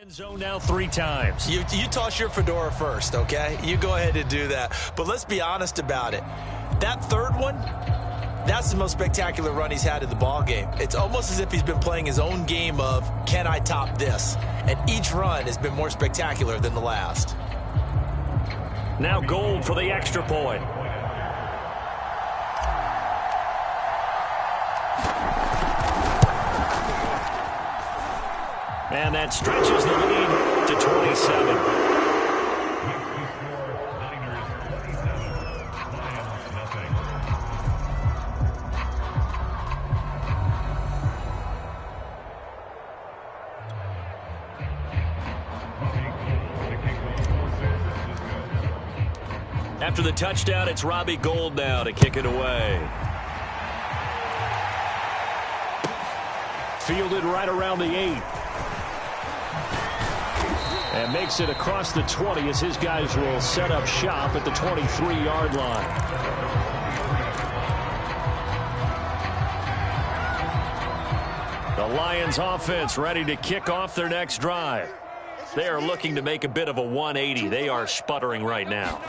End zone now 3 times. You toss your fedora first, okay? You go ahead and do that. But let's be honest about it. That third one, that's the most spectacular run he's had in the ball game. It's almost as if he's been playing his own game of, can I top this? And each run has been more spectacular than the last. Now Gold for the extra point. And that stretches the lead to 27. After the touchdown, it's Robbie Gould now to kick it away. Fielded right around the 8. And makes it across the 20 as his guys will set up shop at the 23-yard line. The Lions offense ready to kick off their next drive. They are looking to make a bit of a 180. They are sputtering right now.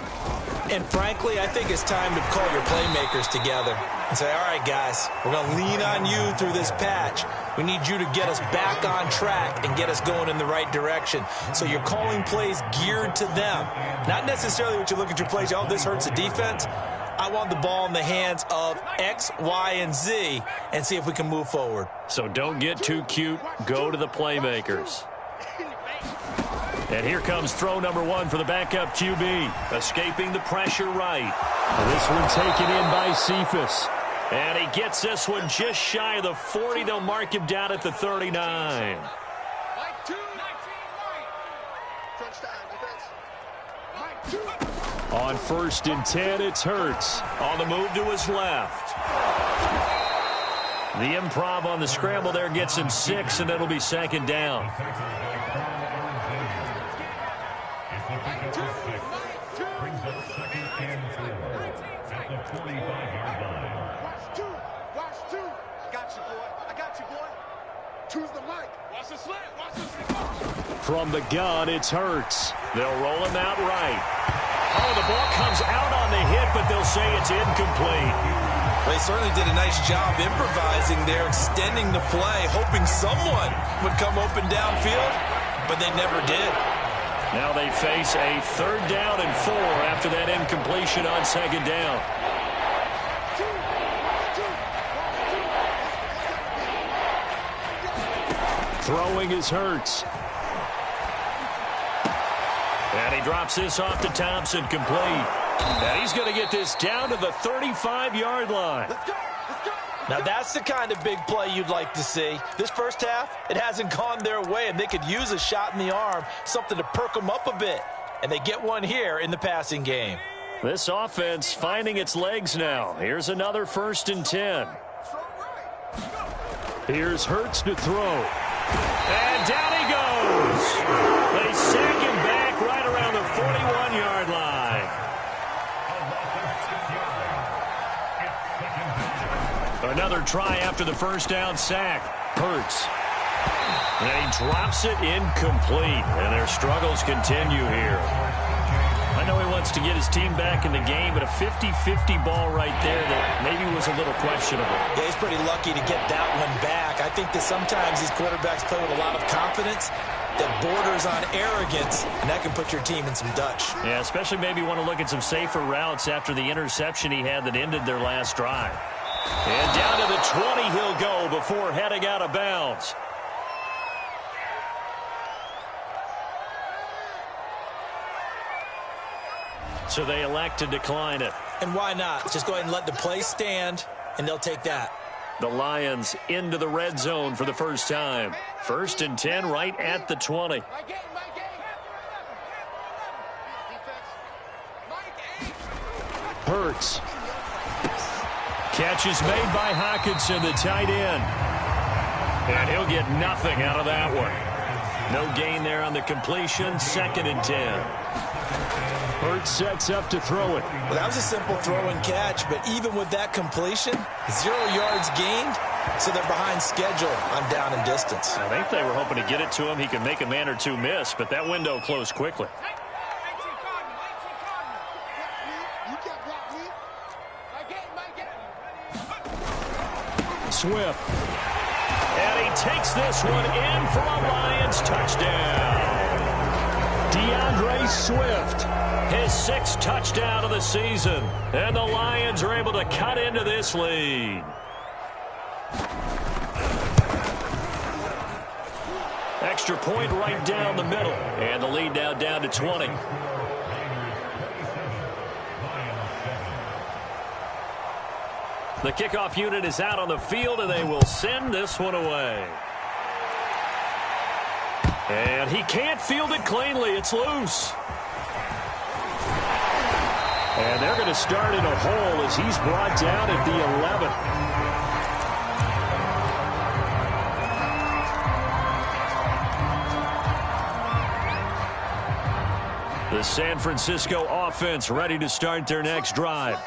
And frankly, I think it's time to call your playmakers together and say, all right, guys, we're going to lean on you through this patch. We need you to get us back on track and get us going in the right direction. So you're calling plays geared to them. Not necessarily what you look at your plays, oh, this hurts the defense. I want the ball in the hands of X, Y, and Z and see if we can move forward. So don't get too cute. Go to the playmakers. And here comes throw number 1 for the backup QB. Escaping the pressure right. This one taken in by Cephas. And he gets this one just shy of the 40. They'll mark him down at the 39. On 1st and 10, it's Hurts. On the move to his left. The improv on the scramble there gets him 6, and it'll be 2nd down. From the gun, it's Hurts. They'll roll him out right. Oh, the ball comes out on the hit, but they'll say it's incomplete. They certainly did a nice job improvising there, extending the play, hoping someone would come open downfield, but they never did. Now they face a 3rd down and 4 after that incompletion on 2nd down. Throwing is Hurts. And he drops this off to Thompson, complete. And he's going to get this down to the 35-yard line. Now that's the kind of big play you'd like to see. This first half, it hasn't gone their way, and they could use a shot in the arm, something to perk them up a bit. And they get one here in the passing game. This offense finding its legs now. Here's another 1st and 10. Here's Hurts to throw. And down he goes. They sack him back right around the 41-yard line. Another try after the 1st down sack. Hurts. And he drops it incomplete. And their struggles continue here. I know he wants to get his team back in the game, but a 50-50 ball right there that maybe was a little questionable. Yeah, he's pretty lucky to get that one back. I think that sometimes these quarterbacks play with a lot of confidence that borders on arrogance, and that can put your team in some Dutch. Yeah, especially maybe want to look at some safer routes after the interception he had that ended their last drive. And down to the 20 he'll go before heading out of bounds. So they elect to decline it. And why not? Just go ahead and let the play stand, and they'll take that. The Lions into the red zone for the first time. 1st and 10 right at the 20. Hurts. Catch is made by Hockenson, the tight end. And he'll get nothing out of that one. No gain there on the completion. 2nd and 10. Hurts sets up to throw it. Well, that was a simple throw and catch, but even with that completion, 0 yards gained, so they're behind schedule on down and distance. I think they were hoping to get it to him. He could make a man or two miss, but that window closed quickly. Swift. And he takes this one in for a Lions touchdown. DeAndre Swift, his 6th touchdown of the season. And the Lions are able to cut into this lead. Extra point right down the middle. And the lead now down to 20. The kickoff unit is out on the field, and they will send this one away. And he can't field it cleanly. It's loose. And they're going to start in a hole as he's brought down at the 11. The San Francisco offense ready to start their next drive.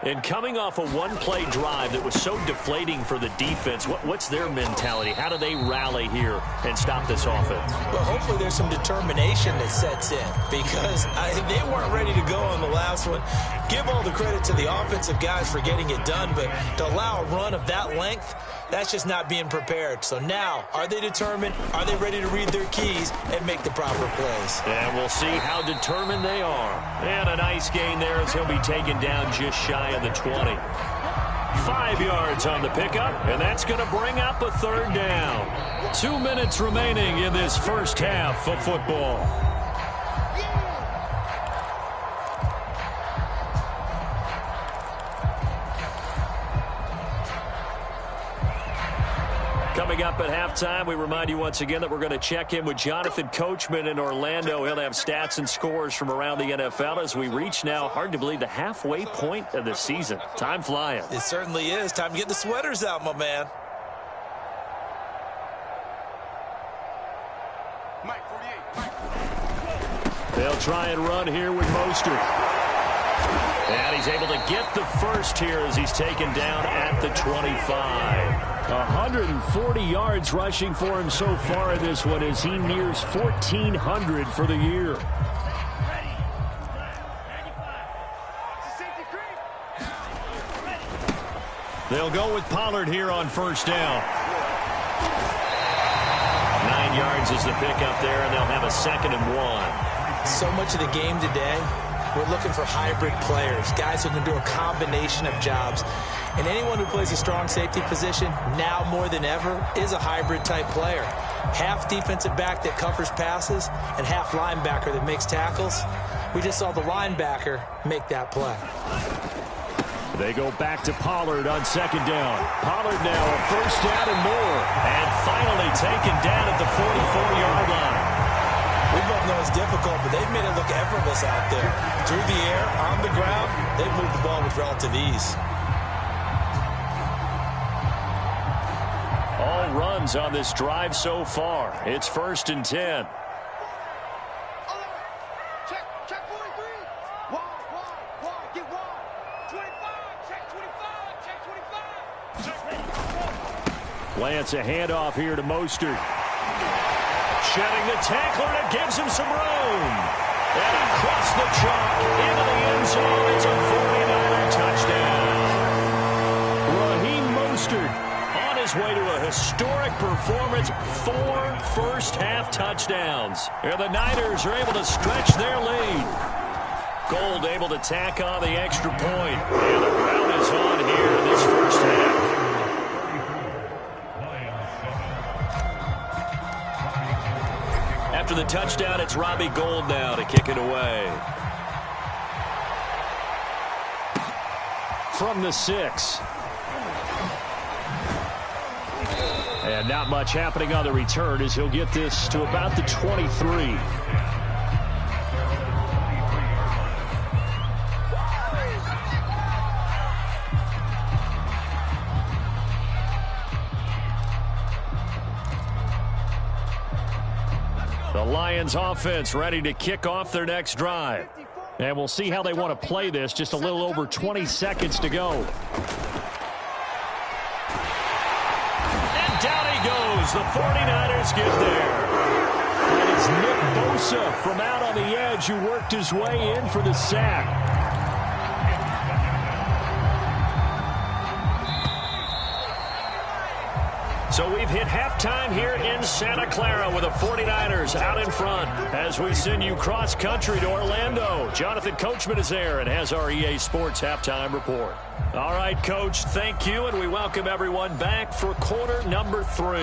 And coming off a one-play drive that was so deflating for the defense, what's their mentality? How do they rally here and stop this offense? Well, hopefully there's some determination that sets in because they weren't ready to go on the last one. Give all the credit to the offensive guys for getting it done, but to allow a run of that length, that's just not being prepared. So now, are they determined? Are they ready to read their keys and make the proper plays? And we'll see how determined they are. And a nice gain there as he'll be taken down just shy of the 20. 5 yards on the pickup, and that's going to bring up a 3rd down. 2 minutes remaining in this first half of football. Coming up at halftime, we remind you once again that we're going to check in with Jonathan Coachman in Orlando. He'll have stats and scores from around the NFL as we reach now, hard to believe, the halfway point of the season. Time flying. It certainly is. Time to get the sweaters out, my man. They'll try and run here with Mostert. And he's able to get the first here as he's taken down at the 25. 140 yards rushing for him so far in this one as he nears 1,400 for the year. They'll go with Pollard here on first down. 9 yards is the pickup there, and they'll have a 2nd and 1. So much of the game today, we're looking for hybrid players, guys who can do a combination of jobs. And anyone who plays a strong safety position, now more than ever, is a hybrid-type player. Half defensive back that covers passes and half linebacker that makes tackles. We just saw the linebacker make that play. They go back to Pollard on 2nd down. Pollard now a 1st down and more. And finally taken down at the 44-yard line. We both know it's difficult, but they've made it look effortless out there. Through the air, on the ground, they've moved the ball with relative ease. All runs on this drive so far. It's 1st and 10. Check 43. Wide, get wide. 25, check 25, check 25. Lance a handoff here to Mostert. Shedding the tackler, and it gives him some room. And across the chalk into the end zone. It's a 49er touchdown. Raheem Mostert on his way to a historic performance. 4 first-half touchdowns. And the Niners are able to stretch their lead. Gold able to tack on the extra point. And the rout is on here in this first half. After the touchdown, it's Robbie Gould now to kick it away. From the 6. And not much happening on the return as he'll get this to about the 23. The Lions offense ready to kick off their next drive. And we'll see how they want to play this. Just a little over 20 seconds to go. and down he goes. The 49ers get there. And it's Nick Bosa from out on the edge who worked his way in for the sack. So we've hit halftime here in Santa Clara with the 49ers out in front as we send you cross-country to Orlando. Jonathan Coachman is there and has our EA Sports halftime report. All right, Coach, thank you, and we welcome everyone back for quarter number 3.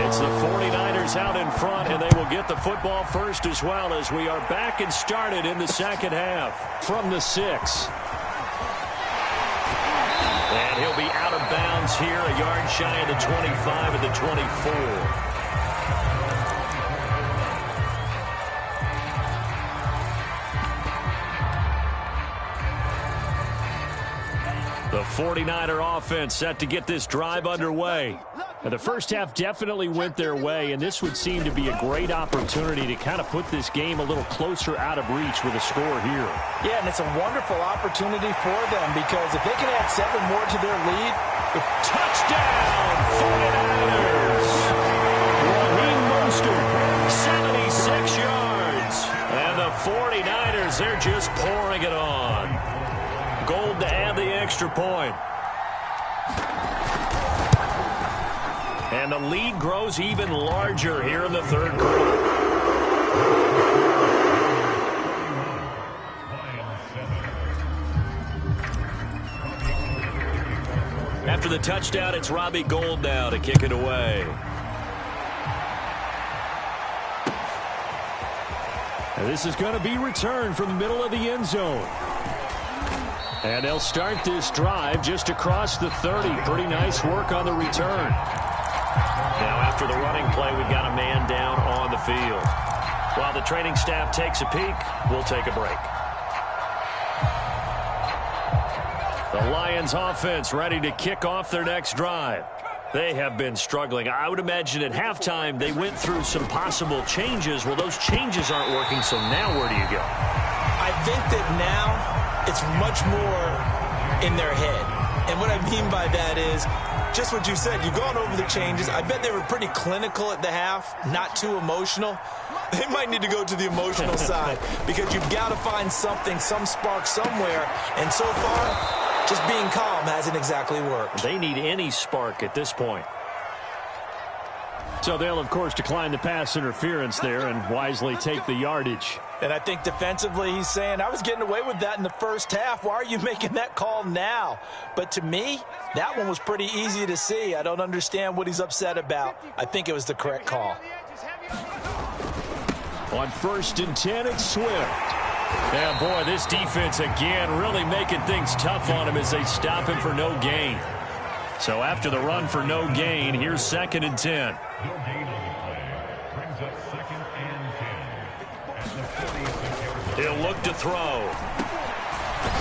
It's the 49ers out in front, and they will get the football first as well as we are back and started in the second half from the 6. And he'll be out of bounds here, a yard shy of the 25 of the 24. The 49er offense set to get this drive underway. Now, the first half definitely went their way, and this would seem to be a great opportunity to kind of put this game a little closer out of reach with a score here. Yeah, and it's a wonderful opportunity for them because if they can add 7 more to their lead, touchdown, 49ers! Raheem Mostert, 76 yards. And the 49ers, they're just pouring it on. Gold to add the extra point. And the lead grows even larger here in the third quarter. After the touchdown, it's Robbie Gould now to kick it away. And this is going to be returned from the middle of the end zone. And they'll start this drive just across the 30. Pretty nice work on the return. Now, after the running play, we've got a man down on the field. While the training staff takes a peek, we'll take a break. The Lions offense ready to kick off their next drive. They have been struggling. I would imagine at halftime they went through some possible changes. Well, those changes aren't working, so now where do you go? I think that now it's much more in their head. And what I mean by that is just what you said. You've gone over the changes. I bet they were pretty clinical at the half, not too emotional. They might need to go to the emotional side because you've got to find something, some spark somewhere. And so far, just being calm hasn't exactly worked. They need any spark at this point. So they'll, of course, decline the pass interference there and wisely take the yardage. And I think defensively he's saying, I was getting away with that in the first half. Why are you making that call now? But to me, that one was pretty easy to see. I don't understand what he's upset about. I think it was the correct call. On 1st and 10, it's Swift. Yeah, boy, this defense again really making things tough on him as they stop him for no gain. So after the run for no gain, here's 2nd and 10. He'll look to throw.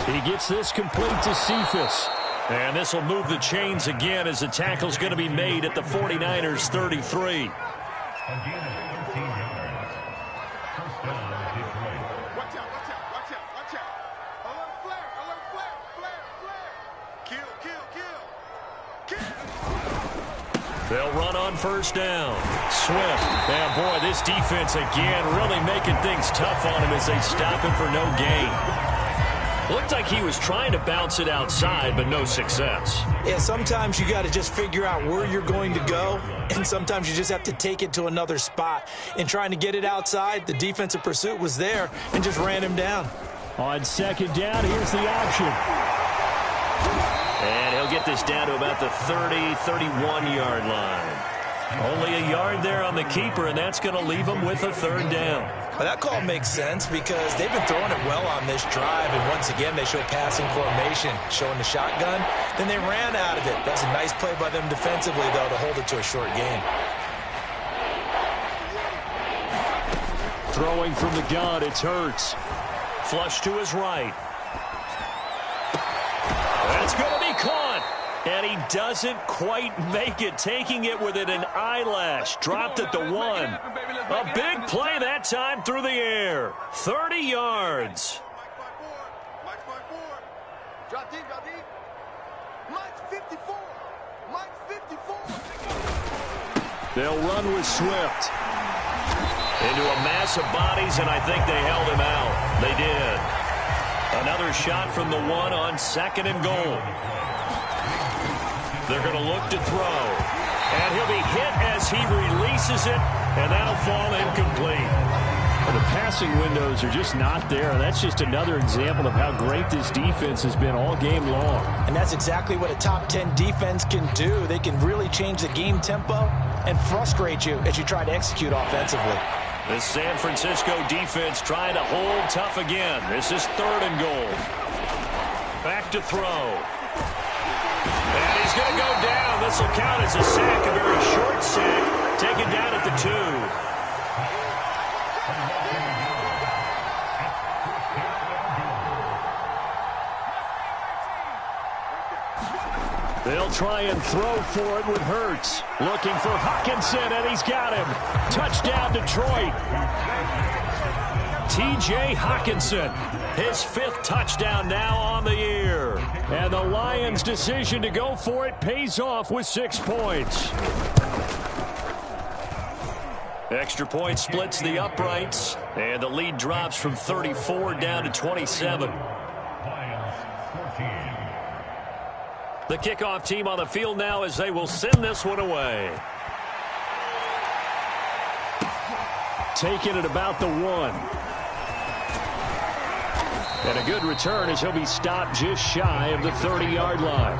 He gets this complete to Cephas. And this will move the chains again as the tackle's going to be made at the 49ers 33. They'll run on 1st down. Swift. And boy, this defense again really making things tough on him as they stop him for no gain. Looked like he was trying to bounce it outside, but no success. Yeah, sometimes you got to just figure out where you're going to go, and sometimes you just have to take it to another spot. In trying to get it outside, the defensive pursuit was there and just ran him down. On 2nd down, here's the option. And he'll get this down to about the 30, 31-yard line. Only a yard there on the keeper, and that's going to leave him with a 3rd down. Well, that call makes sense because they've been throwing it well on this drive, and once again they show passing formation, showing the shotgun. Then they ran out of it. That's a nice play by them defensively, though, to hold it to a short gain. Throwing from the gun, it's Hurts. Flush to his right. That's going to be caught. And he doesn't quite make it, taking it within an eyelash. Dropped at the 1. A big play that time through the air. 30 yards. Drop deep, drop deep. Mike's 54. Mike's 54. They'll run with Swift. Into a mass of bodies, and I think they held him out. They did. Another shot from the one on 2nd and goal. They're going to look to throw. And he'll be hit as he releases it, and that'll fall incomplete. Well, the passing windows are just not there. That's just another example of how great this defense has been all game long. And that's exactly what a top 10 defense can do. They can really change the game tempo and frustrate you as you try to execute offensively. The San Francisco defense trying to hold tough again. This is 3rd and goal. Back to throw. And he's going to go down. This will count as a sack, a very short sack, taken down at the 2. They'll try and throw for it with Hurts. Looking for Hawkinson, and he's got him. Touchdown, Detroit. T.J. Hawkinson, his 5th touchdown now on the year. And the Lions' decision to go for it pays off with 6 points. Extra point splits the uprights, and the lead drops from 34 down to 27. The kickoff team on the field now as they will send this one away. Taking it about the 1. And a good return as he'll be stopped just shy of the 30-yard line.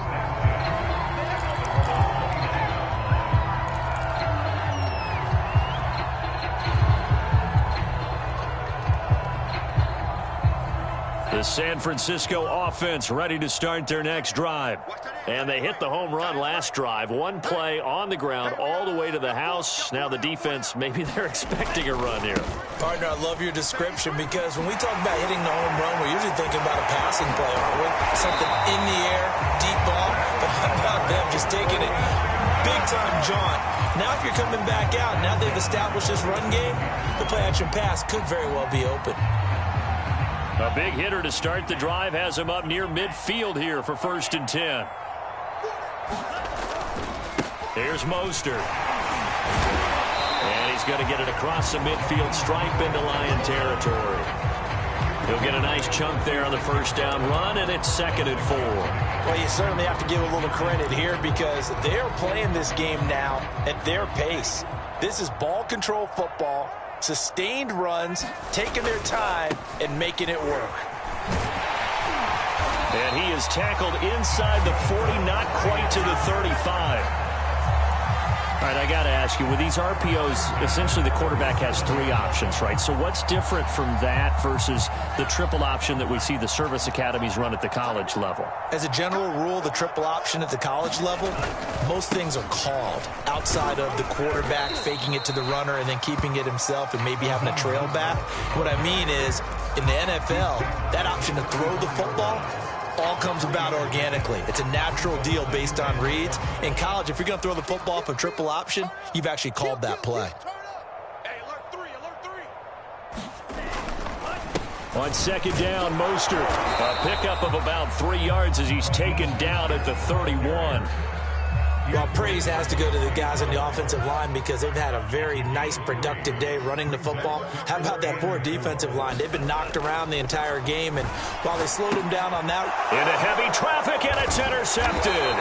The San Francisco offense ready to start their next drive. And they hit the home run last drive. One play on the ground all the way to the house. Now the defense, maybe they're expecting a run here. Partner, I love your description because when we talk about hitting the home run, we're usually thinking about a passing play, aren't we? Something in the air, deep ball. But how about them just taking it big-time jaunt? Now if you're coming back out, now they've established this run game, the play-action pass could very well be open. A big hitter to start the drive has him up near midfield here for 1st and 10. Here's Mostert. And he's going to get it across the midfield stripe into Lion territory. He'll get a nice chunk there on the 1st down run, and it's 2nd and 4. Well, you certainly have to give a little credit here because they're playing this game now at their pace. This is ball control football. Sustained runs, taking their time, and making it work. And he is tackled inside the 40, not quite to the 35. All right, I got to ask you, with these RPOs, essentially the quarterback has 3 options, right? So what's different from that versus the triple option that we see the service academies run at the college level? As a general rule, the triple option at the college level, most things are called outside of the quarterback faking it to the runner and then keeping it himself and maybe having a trail back. What I mean is, in the NFL, that option to throw the football all comes about organically. It's a natural deal based on reads. In college, if you're going to throw the football for triple option, you've actually called that play. On 2nd down, Mostert. A pickup of about 3 yards as he's taken down at the 31. Well, praise has to go to the guys on the offensive line because they've had a very nice, productive day running the football. How about that poor defensive line? They've been knocked around the entire game, and while they slowed him down on that. Into heavy traffic, and it's intercepted.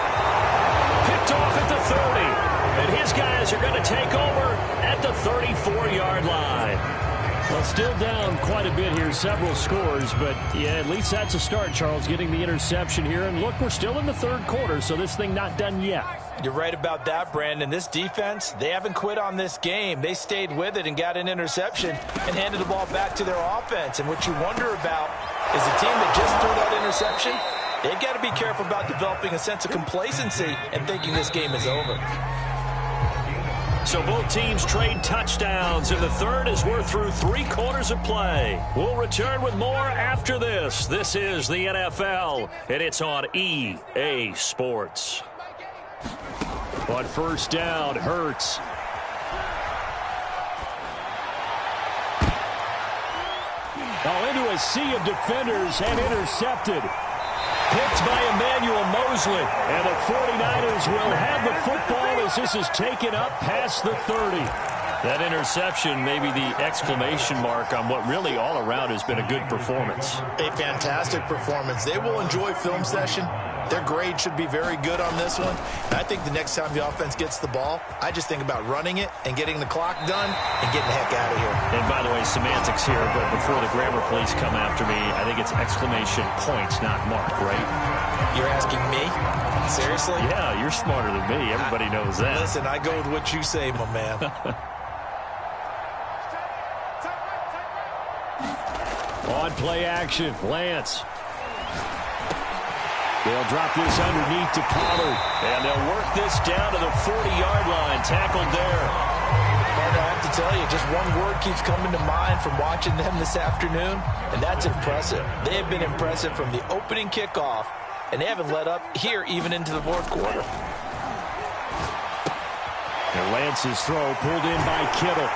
Picked off at the 30. And his guys are going to take over at the 34-yard line. Well, still down quite a bit here, several scores, but yeah, at least that's a start, Charles, getting the interception here. And look, we're still in the 3rd quarter, so this thing not done yet. You're right about that, Brandon. This defense, they haven't quit on this game. They stayed with it and got an interception and handed the ball back to their offense. And what you wonder about is the team that just threw that interception, they've got to be careful about developing a sense of complacency and thinking this game is over. So both teams trade touchdowns in the 3rd as we're through 3 quarters of play. We'll return with more after this. This is the NFL, and it's on EA Sports. On 1st down, Hurts. Into a sea of defenders and intercepted. Picked by Emmanuel Moses. Mosley. And the 49ers will have the football as this is taken up past the 30. That interception may be the exclamation mark on what really all around has been a good performance. A fantastic performance. They will enjoy film session. Their grade should be very good on this one. And I think the next time the offense gets the ball, I just think about running it and getting the clock done and getting the heck out of here. And by the way, semantics here, but before the grammar police come after me, I think it's exclamation points, not mark, right? You're asking me? Seriously? Yeah, you're smarter than me. Everybody knows that. Listen, I go with what you say, my man. On play action, Lance. They'll drop this underneath to Pollard. And they'll work this down to the 40-yard line. Tackled there. Partner, I have to tell you, just one word keeps coming to mind from watching them this afternoon, and that's impressive. They have been impressive from the opening kickoff, and they haven't let up here even into the fourth quarter. And Lance's throw pulled in by Kittle.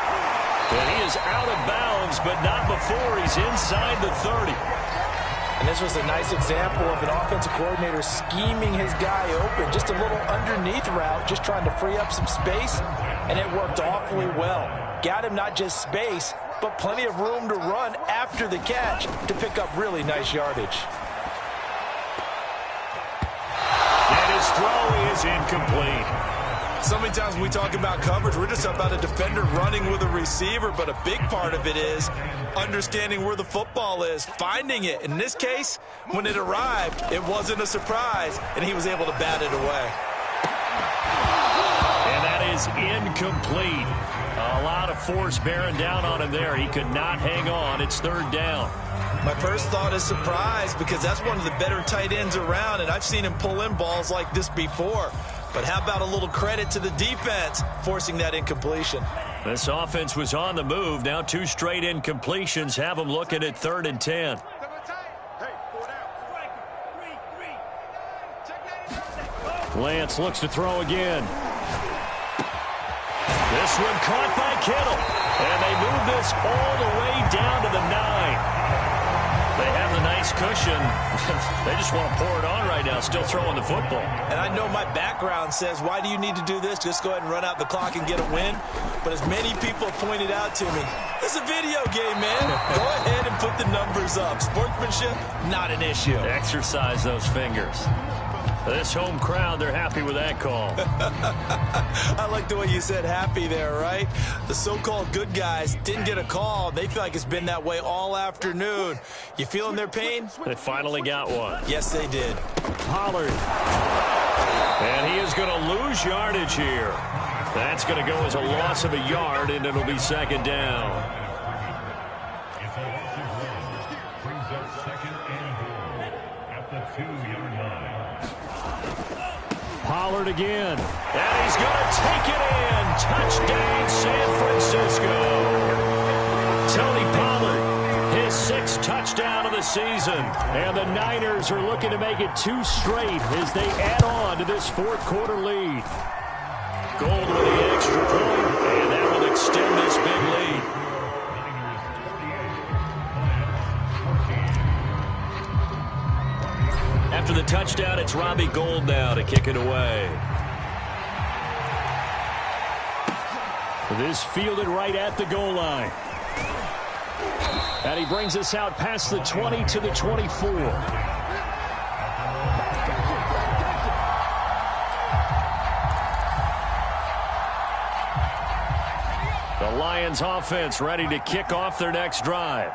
And he is out of bounds, but not before he's inside the 30. And this was a nice example of an offensive coordinator scheming his guy open. Just a little underneath route, just trying to free up some space, and it worked awfully well. Got him not just space, but plenty of room to run after the catch to pick up really nice yardage. And his throw is incomplete. So many times when we talk about coverage, we're just about a defender running with a receiver, but a big part of it is understanding where the football is, finding it. In this case, when it arrived, it wasn't a surprise, and he was able to bat it away. And that is incomplete. A lot of force bearing down on him there. He could not hang on. It's third down. My first thought is surprise, because that's one of the better tight ends around, and I've seen him pull in balls like this before. But how about a little credit to the defense forcing that incompletion? This offense was on the move. Now 2 straight incompletions have them looking at 3rd and 10. Lance looks to throw again. This one caught by Kittle. And they move this all the way down to the 9. They have the nice cushion. They just want to pour it on right now, still throwing the football. And I know my background says, why do you need to do this? Just go ahead and run out the clock and get a win. But as many people have pointed out to me, it's a video game, man. Go ahead and put the numbers up. Sportsmanship, not an issue. Exercise those fingers. This home crowd, they're happy with that call. I like the way you said happy there, right? The so-called good guys didn't get a call. They feel like it's been that way all afternoon. You feeling their pain? They finally got one. Yes, they did. Pollard. And he is going to lose yardage here. That's going to go as a loss of a yard, and it'll be 2nd down. Pollard again. And he's going to take it in. Touchdown, San Francisco. Tony Pollard, his 6th touchdown of the season. And the Niners are looking to make it 2 straight as they add on to this 4th quarter lead. Gold with the extra point, and that will extend this big lead. After the touchdown, it's Robbie Gould now to kick it away. This fielded right at the goal line. And he brings us out past the 20 to the 24. The Lions offense ready to kick off their next drive.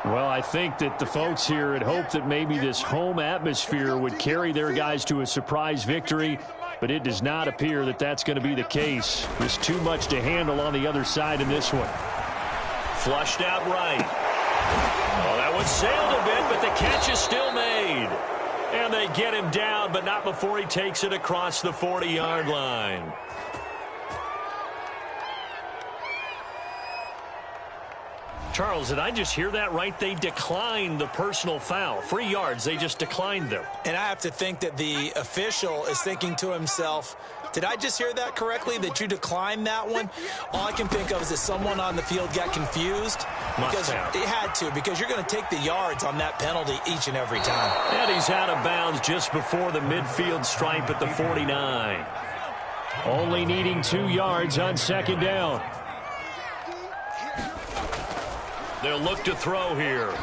Well, I think that the folks here had hoped that maybe this home atmosphere would carry their guys to a surprise victory, but it does not appear that that's going to be the case. There's too much to handle on the other side in this one. Flushed out right. Oh, that one sailed a bit, but the catch is still made. And they get him down, but not before he takes it across the 40-yard line. Charles, did I just hear that right? They declined the personal foul. 3 yards, they just declined them. And I have to think that the official is thinking to himself, did I just hear that correctly, that you declined that one? All I can think of is that someone on the field got confused. Because it had to, because you're going to take the yards on that penalty each and every time. And he's out of bounds just before the midfield stripe at the 49. Only needing 2 yards on second down. They'll look to throw here. Over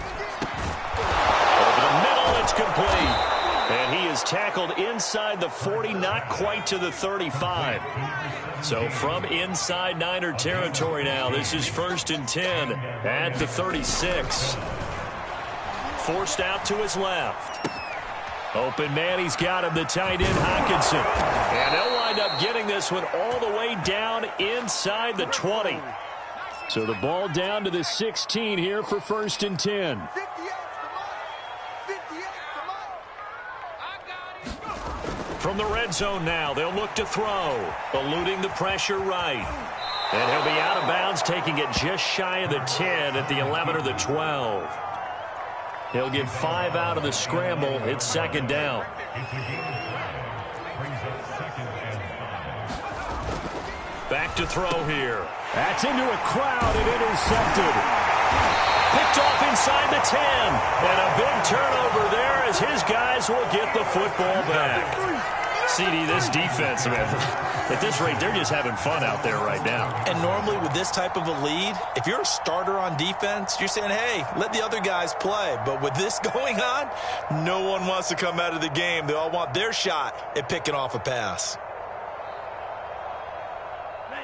the middle, it's complete. And he is tackled inside the 40, not quite to the 35. So from inside Niner territory now, this is 1st and 10 at the 36. Forced out to his left. Open man, he's got him, the tight end, Hockenson. And they'll wind up getting this one all the way down inside the 20. So the ball down to the 16 here for 1st and 10. From the red zone now, they'll look to throw, eluding the pressure right. And he'll be out of bounds, taking it just shy of the 10 at the 11 or the 12. He'll get 5 out of the scramble. It's second down. Back to throw here. That's into a crowd and intercepted. Picked off inside the 10. And a big turnover there as his guys will get the football back. CD, this defense, man, at this rate, they're just having fun out there right now. And normally with this type of a lead, if you're a starter on defense, you're saying, hey, let the other guys play. But with this going on, no one wants to come out of the game. They all want their shot at picking off a pass.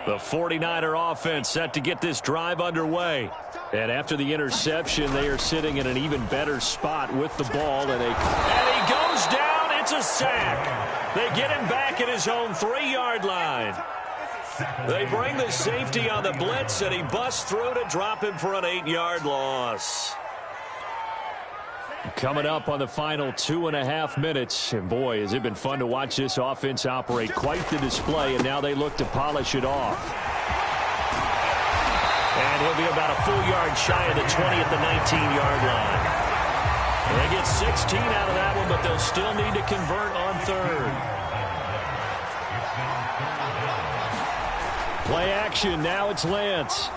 The 49er offense set to get this drive underway. And after the interception, they are sitting in an even better spot with the ball. And he goes down. It's a sack. They get him back at his own 3-yard line. They bring the safety on the blitz, and he busts through to drop him for an 8-yard loss. Coming up on the final 2.5 minutes. And boy, has it been fun to watch this offense operate. Quite the display, and now they look to polish it off. And he'll be about a full yard shy of the 20 at the 19-yard line. They get 16 out of that one, but they'll still need to convert on third. Play action. Now it's Lance.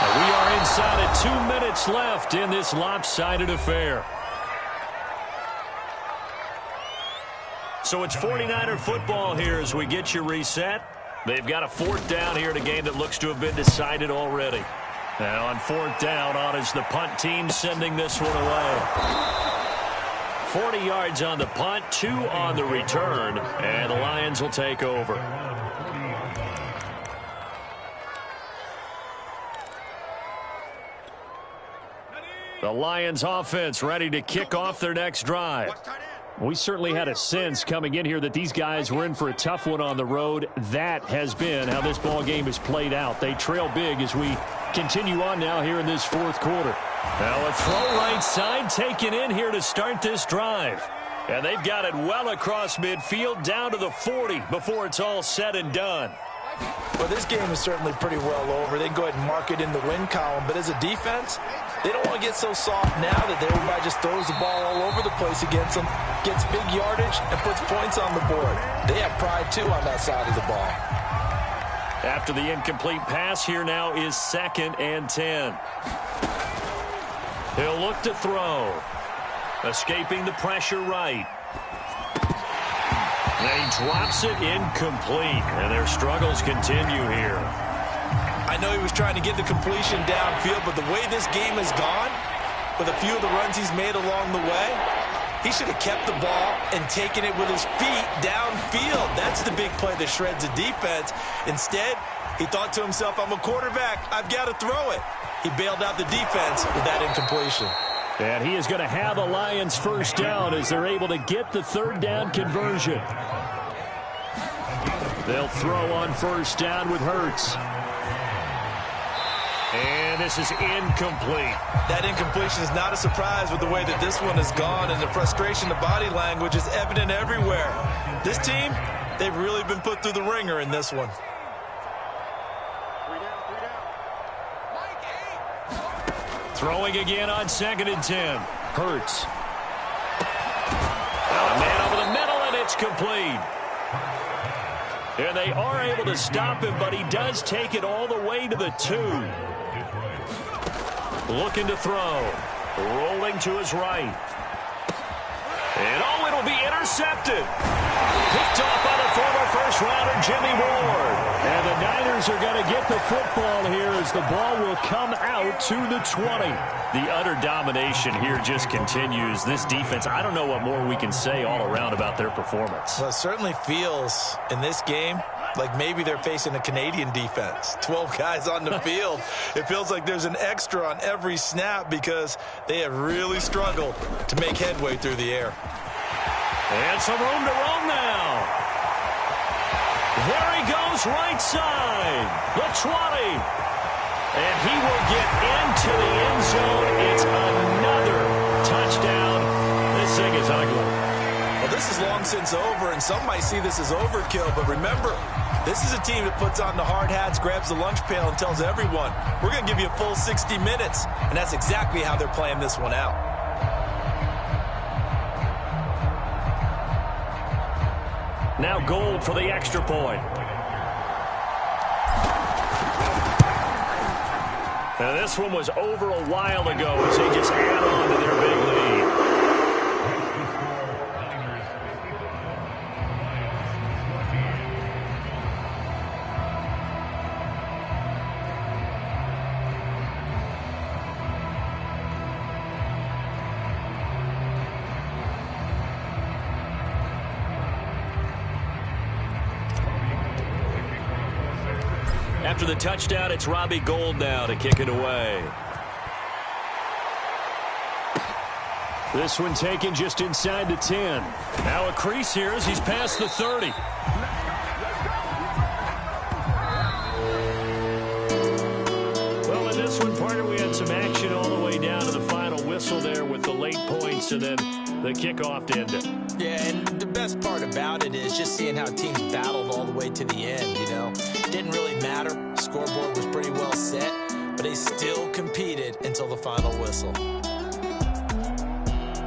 And we are inside of 2 minutes left in this lopsided affair. So it's 49er football here as we get you reset. They've got a 4th down here in a game that looks to have been decided already. Now on 4th down, on is the punt team sending this one away. 40 yards on the punt, 2 on the return, and the Lions will take over. The Lions offense ready to kick off their next drive. We certainly had a sense coming in here that these guys were in for a tough one on the road. That has been how this ball game has played out. They trail big as we continue on now here in this 4th quarter. Now a throw right side taken in here to start this drive. And they've got it well across midfield down to the 40 before it's all said and done. Well, this game is certainly pretty well over. They can go ahead and mark it in the win column. But as a defense, they don't want to get so soft now that everybody just throws the ball all over the place against them, gets big yardage, and puts points on the board. They have pride, too, on that side of the ball. After the incomplete pass, here now is 2nd and 10. He'll look to throw. Escaping the pressure right. And he drops it incomplete, and their struggles continue here. I know he was trying to get the completion downfield, but the way this game has gone, with a few of the runs he's made along the way, he should have kept the ball and taken it with his feet downfield. That's the big play that shreds the defense. Instead, he thought to himself, I'm a quarterback, I've got to throw it. He bailed out the defense with that incompletion. And he is going to have a Lions 1st down as they're able to get the 3rd down conversion. They'll throw on 1st down with Hurts. And this is incomplete. That incompletion is not a surprise with the way that this one has gone, and the frustration, the body language is evident everywhere. This team, they've really been put through the ringer in this one. Throwing again on 2nd and 10. Hurts. A man over the middle, and it's complete. And they are able to stop him, but he does take it all the way to the 2. Looking to throw. Rolling to his right. And it'll be intercepted. Picked off by the former first-rounder, Jimmy Ward. And the Niners are going to get the football here as the ball will come out to the 20. The utter domination here just continues. This defense, I don't know what more we can say all around about their performance. Well, it certainly feels in this game like maybe they're facing a Canadian defense. 12 guys on the field. It feels like there's an extra on every snap because they have really struggled to make headway through the air. And some room to roam now. There he goes, right side. The 20. And he will get into the end zone. It's another touchdown. This thing is ugly. Well, this is long since over, and some might see this as overkill. But remember, this is a team that puts on the hard hats, grabs the lunch pail, and tells everyone, we're going to give you a full 60 minutes. And that's exactly how they're playing this one out. Now Gold for the extra point. Now this one was over a while ago as they just add on to their big lead. After the touchdown, it's Robbie Gould now to kick it away. This one taken just inside the 10. Now a crease here as he's past the 30. Well, in this one, partner, we had some action all the way down to the final whistle there with the late points and then the kickoff to end it. Yeah, and the best part about it is just seeing how teams battled all the way to the end, you know. Didn't really matter. Scoreboard was pretty well set, but they still competed until the final whistle.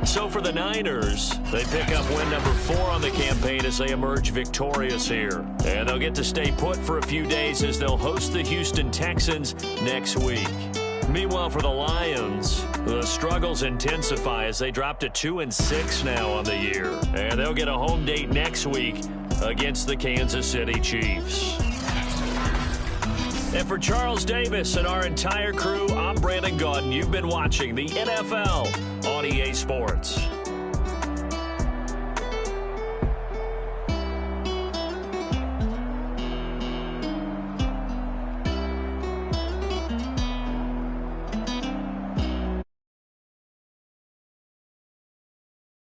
So for the Niners, they pick up win number 4 on the campaign as they emerge victorious here. And they'll get to stay put for a few days as they'll host the Houston Texans next week. Meanwhile, for the Lions, the struggles intensify as they drop to 2-6 now on the year. And they'll get a home date next week against the Kansas City Chiefs. And for Charles Davis and our entire crew, I'm Brandon Gaudin. You've been watching the NFL on EA Sports.